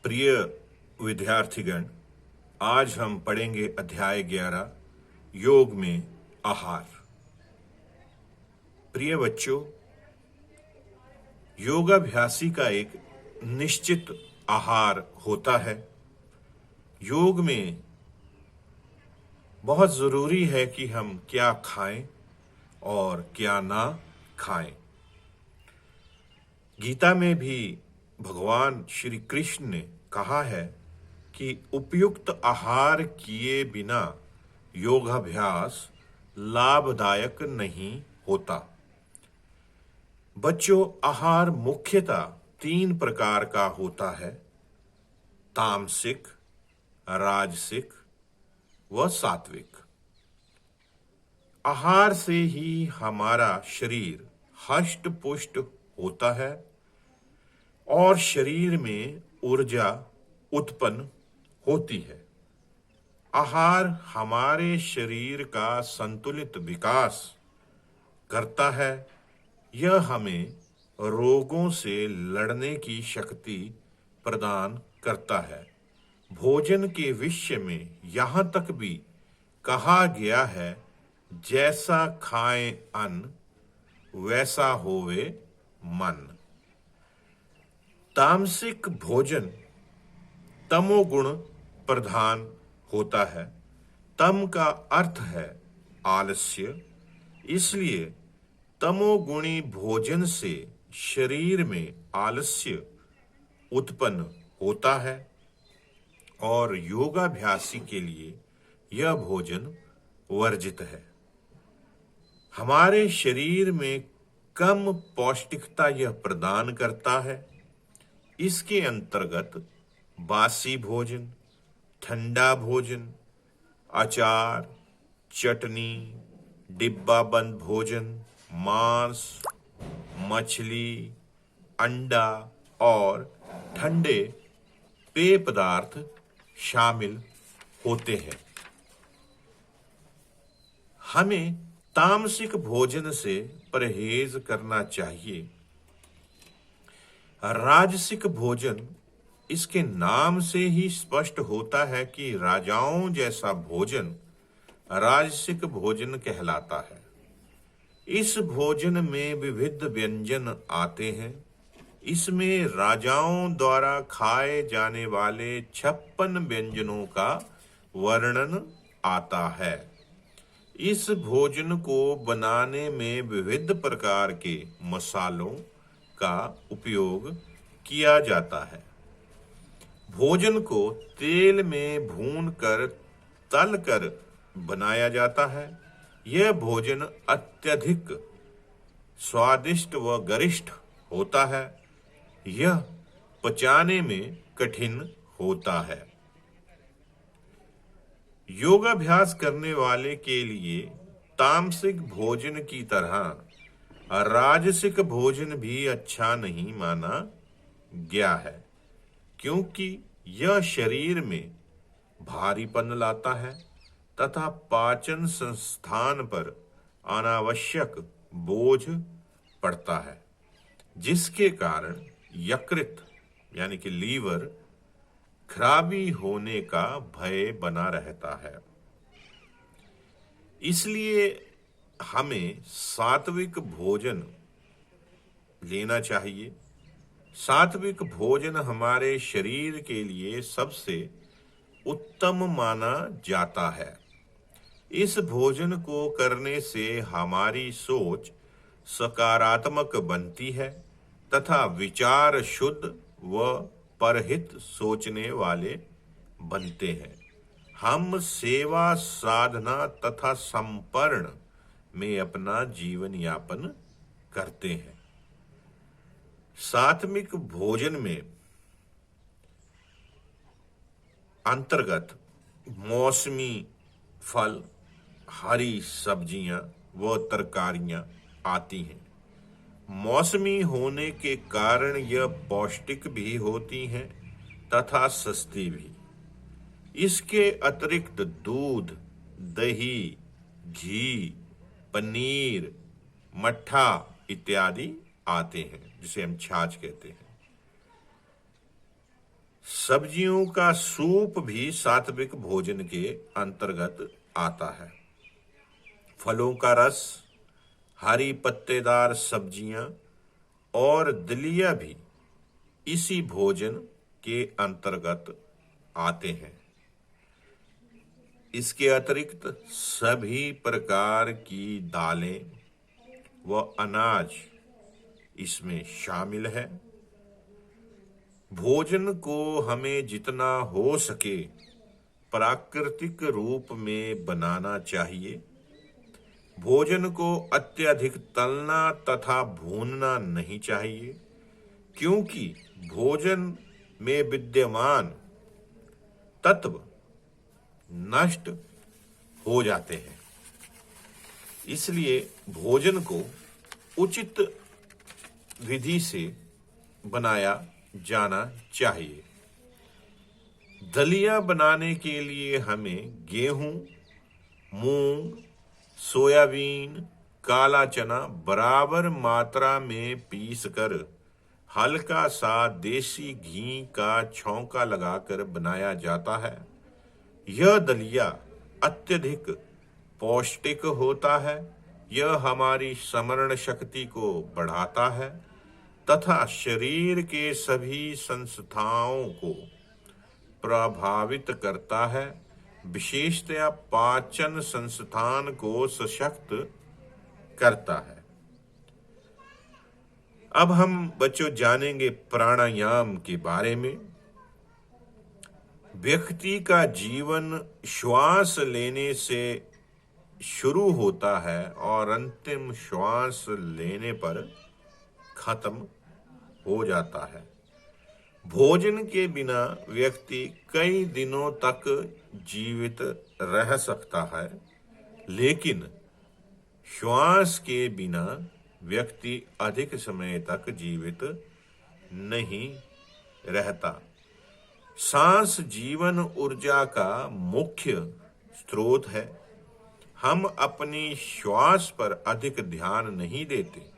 प्रिय विद्यार्थीगण, आज हम पढ़ेंगे अध्याय 11 योग में आहार। प्रिय बच्चों, योगाभ्यासी का एक निश्चित आहार होता है। योग में बहुत जरूरी है कि हम क्या खाएं और क्या ना खाएं। गीता में भी भगवान श्री कृष्ण ने कहा है कि उपयुक्त आहार किए बिना योगाभ्यास लाभदायक नहीं होता। बच्चों, आहार मुख्यतः 3 प्रकार का होता है: तामसिक, राजसिक व सात्विक। आहार से ही हमारा शरीर हष्ट पुष्ट होता है और शरीर में ऊर्जा उत्पन्न होती है। आहार हमारे शरीर का संतुलित विकास करता है। यह हमें रोगों से लड़ने की शक्ति प्रदान करता है। भोजन के विषय में यहाँ तक भी कहा गया है, जैसा खाएं अन्न वैसा होवे मन। तामसिक भोजन तमोगुण प्रधान होता है। तम का अर्थ है आलस्य, इसलिए तमोगुणी भोजन से शरीर में आलस्य उत्पन्न होता है और योगाभ्यासी के लिए यह भोजन वर्जित है। हमारे शरीर में कम पौष्टिकता यह प्रदान करता है। इसके अंतर्गत बासी भोजन, ठंडा भोजन, अचार, चटनी, डिब्बाबंद भोजन, मांस, मछली, अंडा और ठंडे पेय पदार्थ शामिल होते हैं। हमें तामसिक भोजन से परहेज करना चाहिए। राजसिक भोजन, इसके नाम से ही स्पष्ट होता है कि राजाओं जैसा भोजन राजसिक भोजन कहलाता है। इस भोजन में विविध व्यंजन आते हैं। इसमें राजाओं द्वारा खाए जाने वाले 56 व्यंजनों का वर्णन आता है। इस भोजन को बनाने में विविध प्रकार के मसालों का उपयोग किया जाता है। भोजन को तेल में भूनकर तलकर बनाया जाता है। यह भोजन अत्यधिक स्वादिष्ट व गरिष्ठ होता है। यह पचाने में कठिन होता है। योगाभ्यास करने वाले के लिए तामसिक भोजन की तरह राजसिक भोजन भी अच्छा नहीं माना गया है, क्योंकि यह शरीर में भारीपन लाता है तथा पाचन संस्थान पर अनावश्यक बोझ पड़ता है, जिसके कारण यकृत यानी कि लीवर खराबी होने का भय बना रहता है। इसलिए हमें सात्विक भोजन लेना चाहिए। सात्विक भोजन हमारे शरीर के लिए सबसे उत्तम माना जाता है। इस भोजन को करने से हमारी सोच सकारात्मक बनती है तथा विचार शुद्ध व परहित सोचने वाले बनते हैं। हम सेवा, साधना तथा संपर्ण में अपना जीवन यापन करते हैं। सात्विक भोजन में अंतर्गत मौसमी फल, हरी सब्जियां व तरकारियां आती हैं। मौसमी होने के कारण यह पौष्टिक भी होती हैं तथा सस्ती भी। इसके अतिरिक्त दूध, दही, घी, पनीर, मट्ठा इत्यादि आते हैं, जिसे हम छाछ कहते हैं। सब्जियों का सूप भी सात्विक भोजन के अंतर्गत आता है। फलों का रस, हरी पत्तेदार सब्जियां और दलिया भी इसी भोजन के अंतर्गत आते हैं। इसके अतिरिक्त सभी प्रकार की दालें व अनाज इसमें शामिल है। भोजन को हमें जितना हो सके प्राकृतिक रूप में बनाना चाहिए। भोजन को अत्यधिक तलना तथा भूनना नहीं चाहिए, क्योंकि भोजन में विद्यमान तत्व नष्ट हो जाते हैं। इसलिए भोजन को उचित विधि से बनाया जाना चाहिए। दलिया बनाने के लिए हमें गेहूं, मूंग, सोयाबीन, काला चना बराबर मात्रा में पीसकर हल्का सा देसी घी का छौंका लगाकर बनाया जाता है। यह दलिया अत्यधिक पौष्टिक होता है। यह हमारी स्मरण शक्ति को बढ़ाता है तथा शरीर के सभी संस्थाओं को प्रभावित करता है, विशेषतया पाचन संस्थान को सशक्त करता है। अब हम बच्चों जानेंगे प्राणायाम के बारे में। व्यक्ति का जीवन श्वास लेने से शुरू होता है और अंतिम श्वास लेने पर खत्म हो जाता है। भोजन के बिना व्यक्ति कई दिनों तक जीवित रह सकता है, लेकिन श्वास के बिना व्यक्ति अधिक समय तक जीवित नहीं रहता। सांस जीवन ऊर्जा का मुख्य स्रोत है। हम अपनी श्वास पर अधिक ध्यान नहीं देते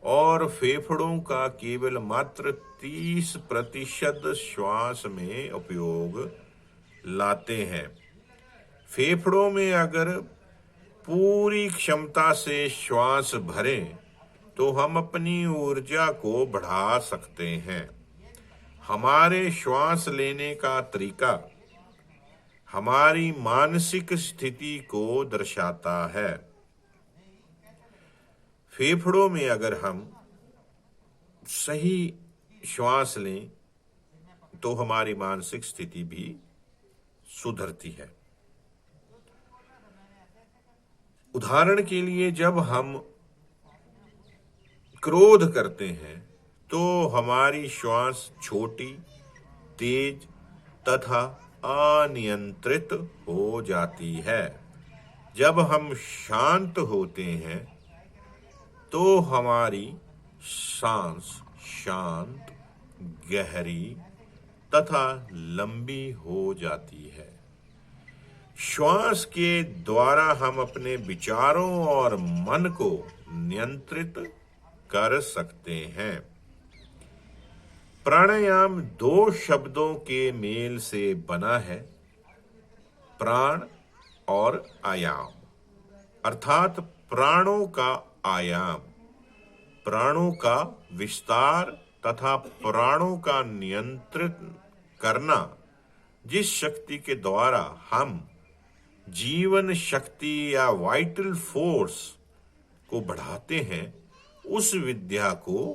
और फेफड़ों का केवल मात्र 30% श्वास में उपयोग लाते हैं। फेफड़ों में अगर पूरी क्षमता से श्वास भरें तो हम अपनी ऊर्जा को बढ़ा सकते हैं। हमारे श्वास लेने का तरीका हमारी मानसिक स्थिति को दर्शाता है। फेफड़ों में अगर हम सही श्वास लें तो हमारी मानसिक स्थिति भी सुधरती है। उदाहरण के लिए, जब हम क्रोध करते हैं तो हमारी श्वास छोटी, तेज तथा अनियंत्रित हो जाती है। जब हम शांत होते हैं तो हमारी सांस शांत, गहरी तथा लंबी हो जाती है। श्वास के द्वारा हम अपने विचारों और मन को नियंत्रित कर सकते हैं। प्राणायाम 2 शब्दों के मेल से बना है, प्राण और आयाम, अर्थात प्राणों का आयाम, प्राणों का विस्तार तथा प्राणों का नियंत्रित करना। जिस शक्ति के द्वारा हम जीवन शक्ति या वाइटल फोर्स को बढ़ाते हैं, उस विद्या को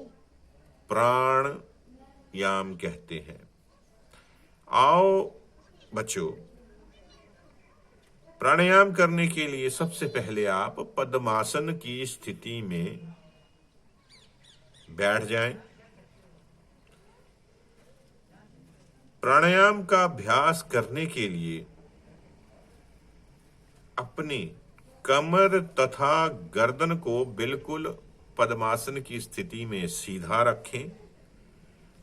प्राणायाम कहते हैं। आओ बच्चों, प्राणायाम करने के लिए सबसे पहले आप पद्मासन की स्थिति में बैठ जाएं। प्राणायाम का अभ्यास करने के लिए अपनी कमर तथा गर्दन को बिल्कुल पद्मासन की स्थिति में सीधा रखें।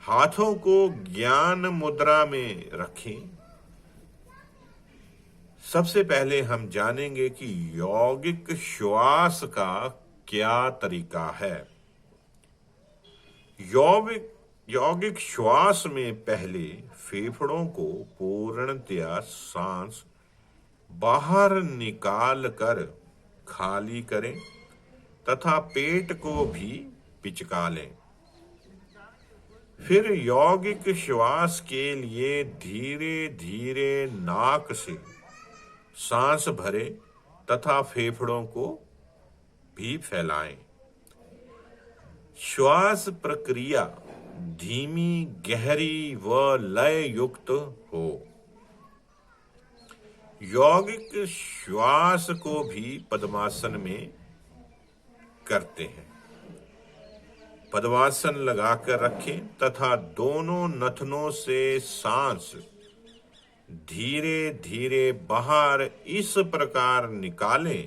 हाथों को ज्ञान मुद्रा में रखें। सबसे पहले हम जानेंगे कि यौगिक श्वास का क्या तरीका है। यौगिक श्वास में पहले फेफड़ों को पूर्णतया सांस बाहर निकाल कर खाली करें तथा पेट को भी पिचका लें। फिर यौगिक श्वास के लिए धीरे धीरे नाक से सांस भरें तथा फेफड़ों को भी फैलाएं। श्वास प्रक्रिया धीमी, गहरी व लय युक्त हो। यौगिक श्वास को भी पद्मासन में करते हैं। पद्मासन लगाकर रखें तथा दोनों नथनों से सांस धीरे धीरे बाहर इस प्रकार निकालें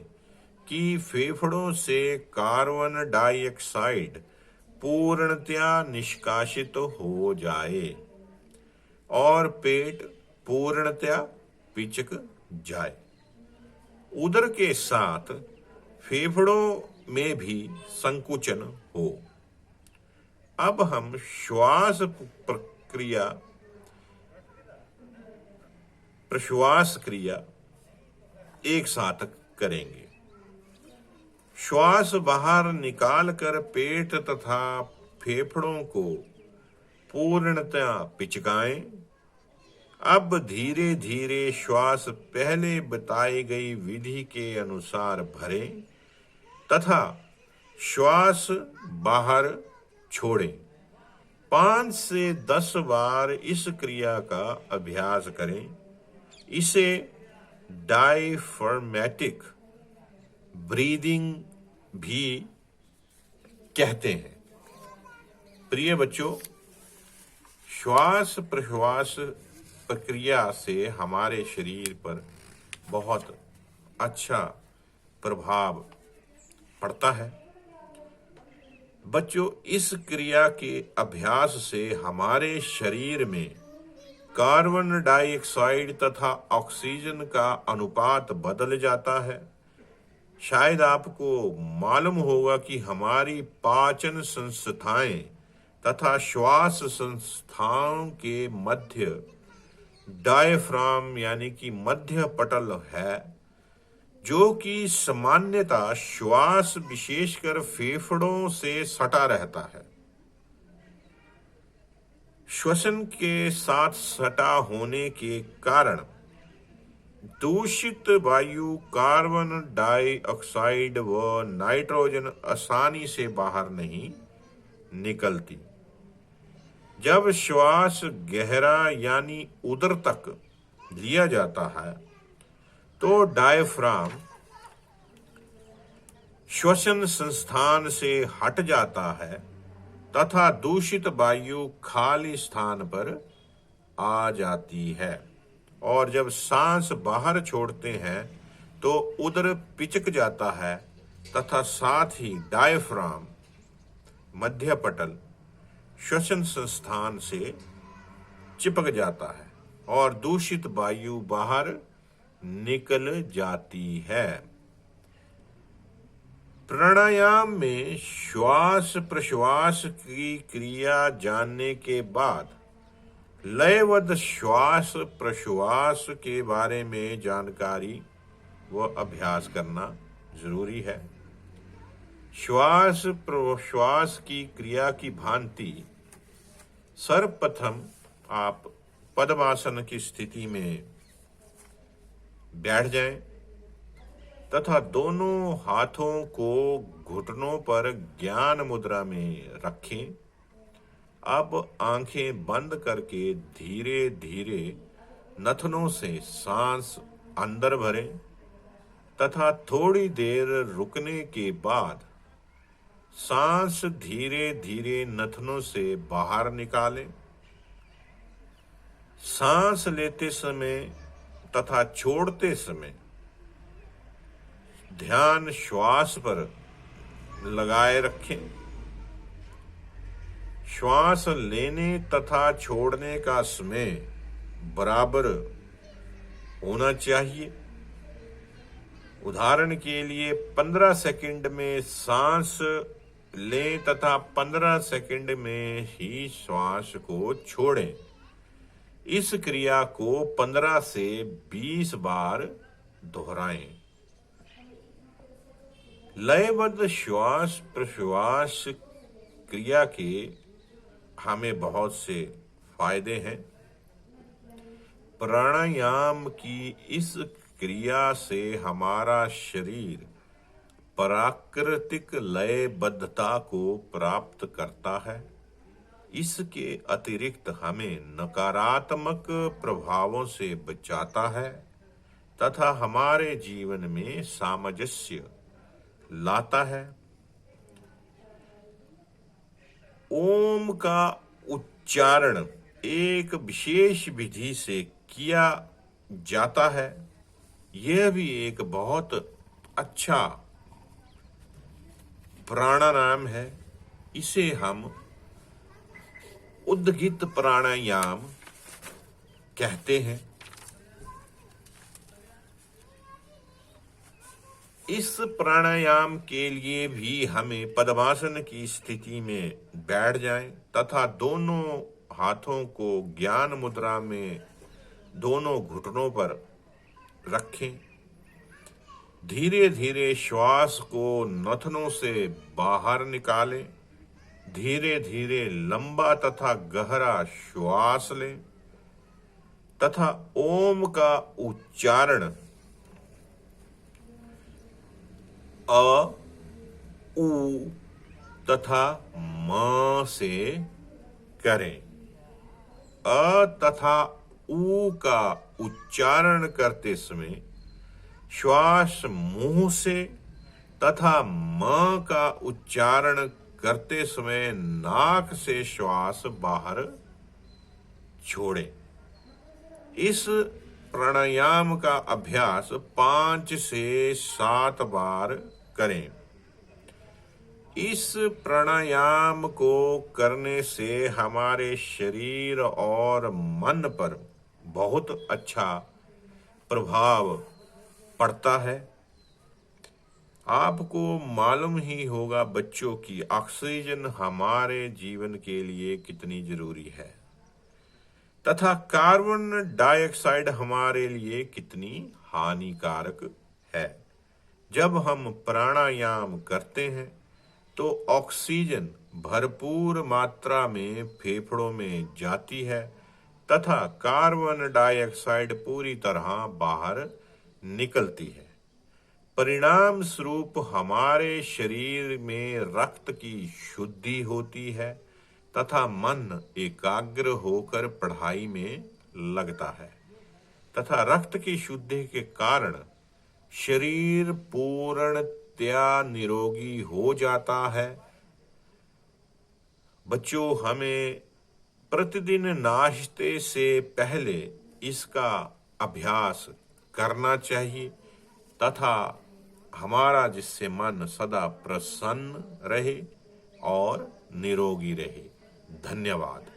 कि फेफड़ों से कार्बन डाइऑक्साइड पूर्णतया निष्कासित हो जाए और पेट पूर्णतया पिचक जाए। उदर के साथ फेफड़ों में भी संकुचन हो। अब हम श्वास प्रक्रिया प्रश्वास क्रिया एक साथ करेंगे। श्वास बाहर निकालकर पेट तथा फेफड़ों को पूर्णतया पिचकाएं। अब धीरे धीरे श्वास पहले बताई गई विधि के अनुसार भरें तथा श्वास बाहर छोड़ें। 5 से 10 बार इस क्रिया का अभ्यास करें। इसे डायफ्रामेटिक ब्रीदिंग भी कहते हैं। प्रिय बच्चों, श्वास प्रश्वास प्रक्रिया से हमारे शरीर पर बहुत अच्छा प्रभाव पड़ता है। बच्चों, इस क्रिया के अभ्यास से हमारे शरीर में कार्बन डाइऑक्साइड तथा ऑक्सीजन का अनुपात बदल जाता है। शायद आपको मालूम होगा कि हमारी पाचन संस्थाएं तथा श्वास संस्थाओं के मध्य डायफ्राम यानी कि मध्य पटल है, जो कि सामान्यतः श्वास विशेषकर फेफड़ों से सटा रहता है। श्वसन के साथ सटा होने के कारण दूषित वायु कार्बन डाइऑक्साइड व नाइट्रोजन आसानी से बाहर नहीं निकलती। जब श्वास गहरा यानी उदर तक लिया जाता है तो डायफ्राम श्वसन संस्थान से हट जाता है तथा दूषित वायु खाली स्थान पर आ जाती है और जब सांस बाहर छोड़ते हैं तो उदर पिचक जाता है तथा साथ ही डायफ्राम मध्य पटल श्वसन संस्थान से चिपक जाता है और दूषित वायु बाहर निकल जाती है। प्राणायाम में श्वास प्रश्वास की क्रिया जानने के बाद लयबद्ध श्वास प्रश्वास के बारे में जानकारी व अभ्यास करना जरूरी है। श्वास प्रश्वास की क्रिया की भांति सर्वप्रथम आप पद्मासन की स्थिति में बैठ जाएं तथा दोनों हाथों को घुटनों पर ज्ञान मुद्रा में रखें। अब आंखें बंद करके धीरे धीरे नथनों से सांस अंदर भरें तथा थोड़ी देर रुकने के बाद सांस धीरे धीरे नथनों से बाहर निकालें। सांस लेते समय तथा छोड़ते समय ध्यान श्वास पर लगाए रखें। श्वास लेने तथा छोड़ने का समय बराबर होना चाहिए। उदाहरण के लिए 15 सेकंड में सांस लें तथा 15 सेकंड में ही श्वास को छोड़ें। इस क्रिया को 15 से 20 बार दोहराएं। लयबद्ध श्वास प्रश्वास क्रिया के हमें बहुत से फायदे हैं। प्राणायाम की इस क्रिया से हमारा शरीर प्राकृतिक लयबद्धता को प्राप्त करता है। इसके अतिरिक्त हमें नकारात्मक प्रभावों से बचाता है तथा हमारे जीवन में सामंजस्य लाता है। ओम का उच्चारण एक विशेष विधि से किया जाता है। यह भी एक बहुत अच्छा प्राणायाम है। इसे हम उद्गीत प्राणायाम कहते हैं। इस प्राणायाम के लिए भी हमें पद्मासन की स्थिति में बैठ जाएं तथा दोनों हाथों को ज्ञान मुद्रा में दोनों घुटनों पर रखें। धीरे धीरे श्वास को नथनों से बाहर निकालें। धीरे धीरे लंबा तथा गहरा श्वास लें तथा ओम का उच्चारण अ, उ तथा म से करें। अ तथा उ का उच्चारण करते समय श्वास मुंह से तथा म का उच्चारण करते समय नाक से श्वास बाहर छोड़ें। इस प्राणायाम का अभ्यास 5 से 7 बार करें। इस प्राणायाम को करने से हमारे शरीर और मन पर बहुत अच्छा प्रभाव पड़ता है। आपको मालूम ही होगा बच्चों की ऑक्सीजन हमारे जीवन के लिए कितनी जरूरी है तथा कार्बन डाइऑक्साइड हमारे लिए कितनी हानिकारक है। जब हम प्राणायाम करते हैं तो ऑक्सीजन भरपूर मात्रा में फेफड़ों में जाती है तथा कार्बन डाइऑक्साइड पूरी तरह बाहर निकलती है। परिणाम स्वरूप हमारे शरीर में रक्त की शुद्धि होती है तथा मन एकाग्र होकर पढ़ाई में लगता है तथा रक्त की शुद्धि के कारण शरीर पूर्णतया निरोगी हो जाता है। बच्चों, हमें प्रतिदिन नाश्ते से पहले इसका अभ्यास करना चाहिए तथा हमारा जिससे मन सदा प्रसन्न रहे और निरोगी रहे। धन्यवाद।